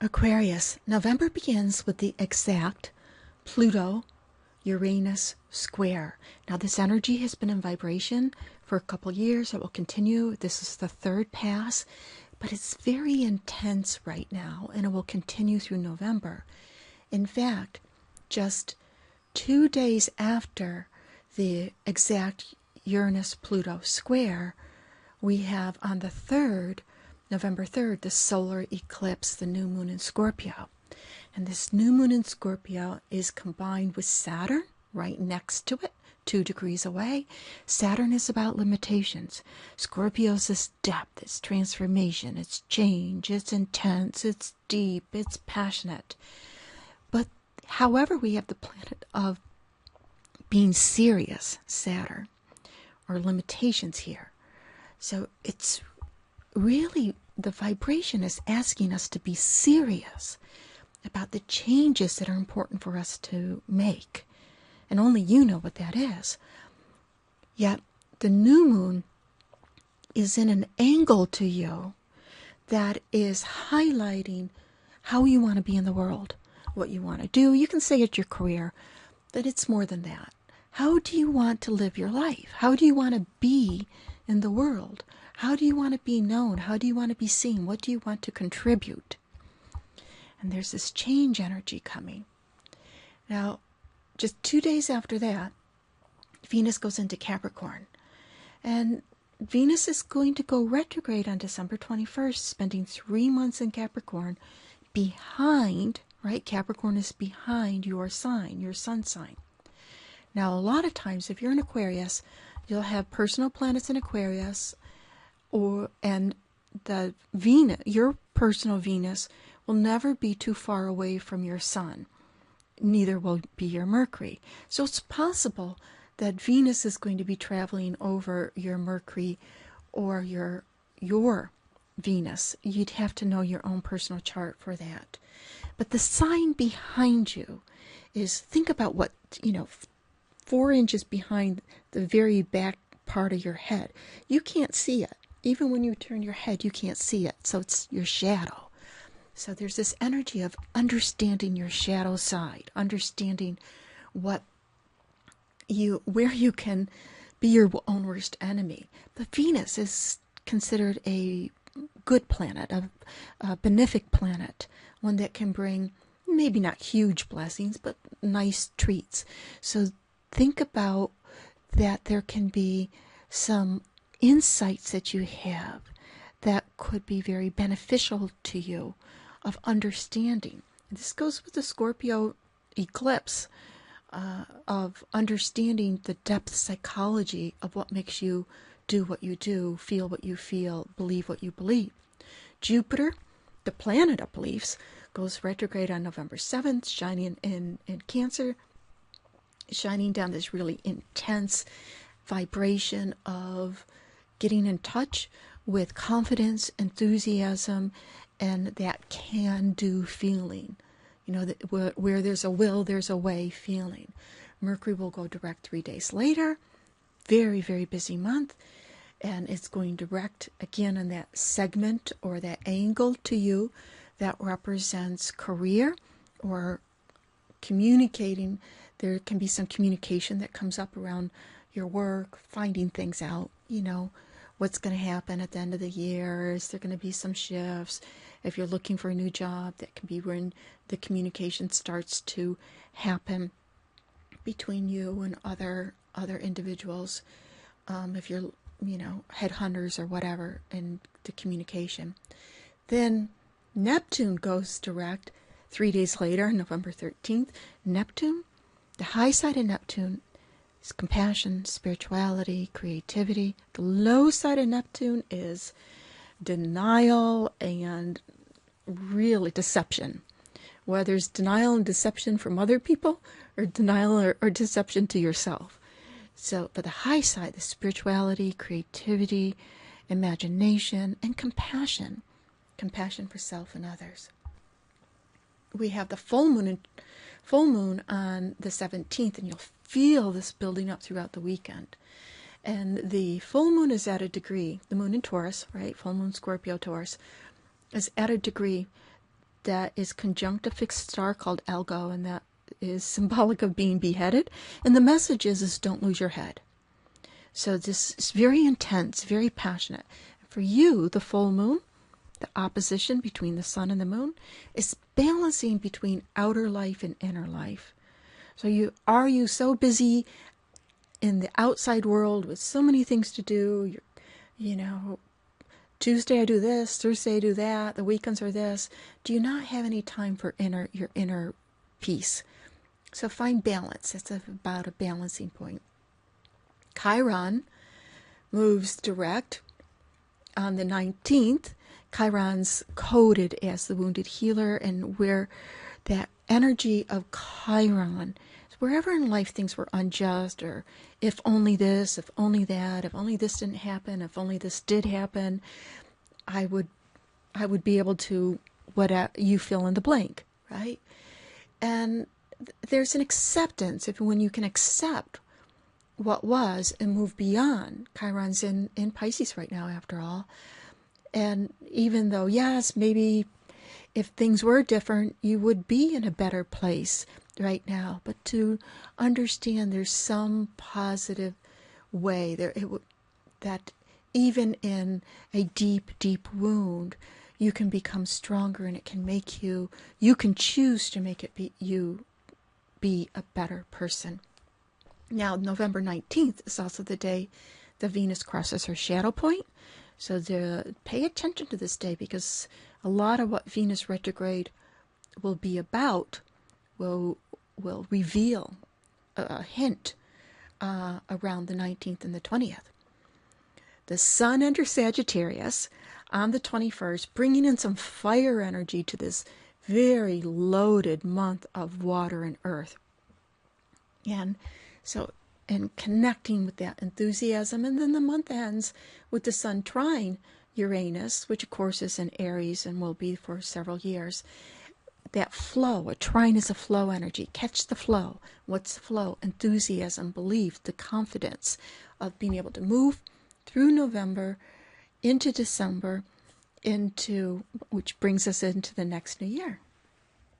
Aquarius, November begins with the exact Pluto-Uranus square. Now, this energy has been in vibration for a couple years. It will continue. This is the third pass, but it's very intense right now, and it will continue through November. In fact, just 2 days after the exact Uranus-Pluto square, we have on the 3rd, November 3rd, the solar eclipse, the new moon in Scorpio. And this new moon in Scorpio is combined with Saturn right next to it, 2 degrees away. Saturn is about limitations. Scorpio's this depth, it's transformation, it's change, it's intense, it's deep, it's passionate. But however, we have the planet of being serious, Saturn, or limitations here. So it's really, the vibration is asking us to be serious about the changes that are important for us to make. And only you know what that is. Yet the new moon is in an angle to you that is highlighting how you want to be in the world, what you want to do. You can say it's your career, but it's more than that. How do you want to live your life? How do you want to be in the world? How do you want to be known? How do you want to be seen? What do you want to contribute? And there's this change energy coming. Now, just 2 days after that, Venus goes into Capricorn. And Venus is going to go retrograde on December 21st, spending 3 months in Capricorn behind, right? Capricorn is behind your sign, your sun sign. Now, a lot of times, if you're in Aquarius, you'll have personal planets in Aquarius, and the Venus, your personal Venus, will never be too far away from your sun. Neither will be your Mercury. So it's possible that Venus is going to be traveling over your Mercury or your Venus. You'd have to know your own personal chart for that. But the sign behind you is, think about what, 4 inches behind the very back part of your head. You can't see it. Even when you turn your head, you can't see it. So it's your shadow. So there's this energy of understanding your shadow side, understanding where you can be your own worst enemy. But Venus is considered a good planet, a benefic planet, one that can bring maybe not huge blessings, but nice treats. So think about that there can be some insights that you have that could be very beneficial to you, of understanding. This goes with the Scorpio eclipse, of understanding the depth psychology of what makes you do what you do, feel what you feel, believe what you believe. Jupiter, the planet of beliefs, goes retrograde on November 7th, shining in Cancer, shining down this really intense vibration of getting in touch with confidence, enthusiasm, and that can-do feeling. Where there's a will, there's a way feeling. Mercury will go direct 3 days later. Very, very busy month. And it's going direct again in that segment or that angle to you that represents career or communicating. There can be some communication that comes up around your work, finding things out, what's going to happen at the end of the year. Is there going to be some shifts? If you're looking for a new job, that can be when the communication starts to happen between you and other individuals. If you're, headhunters or whatever in the communication. Then Neptune goes direct 3 days later, November 13th. Neptune, the high side of Neptune, is compassion, spirituality, creativity. The low side of Neptune is denial and really deception. Whether it's denial and deception from other people or denial or deception to yourself. So, but the high side, the spirituality, creativity, imagination, and compassion. Compassion for self and others. We have the full moon on the 17th, and you'll feel this building up throughout the weekend. And the full moon is at a degree, the moon in Taurus, right? Full moon Scorpio Taurus is at a degree that is conjunct a fixed star called Algo, and that is symbolic of being beheaded. And the message is don't lose your head. So this is very intense, very passionate. For you, the full moon, the opposition between the sun and the moon, is balancing between outer life and inner life. So are you so busy in the outside world with so many things to do? Tuesday I do this, Thursday I do that, the weekends are this. Do you not have any time for your inner peace? So find balance. It's about a balancing point. Chiron moves direct on the 19th. Chiron's coded as the wounded healer, and where that energy of Chiron, wherever in life things were unjust, or if only this, if only that, if only this didn't happen, if only this did happen, I would be able to, whatever you fill in the blank, right? And there's an acceptance when you can accept what was and move beyond. Chiron's in Pisces right now, after all. And even though, yes, maybe if things were different, you would be in a better place right now. But to understand there's some positive way that even in a deep, deep wound, you can become stronger, and it can make you can choose to make it be a better person. Now, November 19th is also the day the Venus crosses her shadow point. So pay attention to this day, because a lot of what Venus retrograde will be about will reveal a hint around the 19th and the 20th. The Sun enters Sagittarius on the 21st, bringing in some fire energy to this very loaded month of water and earth. And connecting with that enthusiasm. And then the month ends with the Sun trine Uranus, which of course is in Aries and will be for several years. That flow, a trine is a flow energy. Catch the flow. What's the flow? Enthusiasm, belief, the confidence of being able to move through November into December, which brings us into the next new year.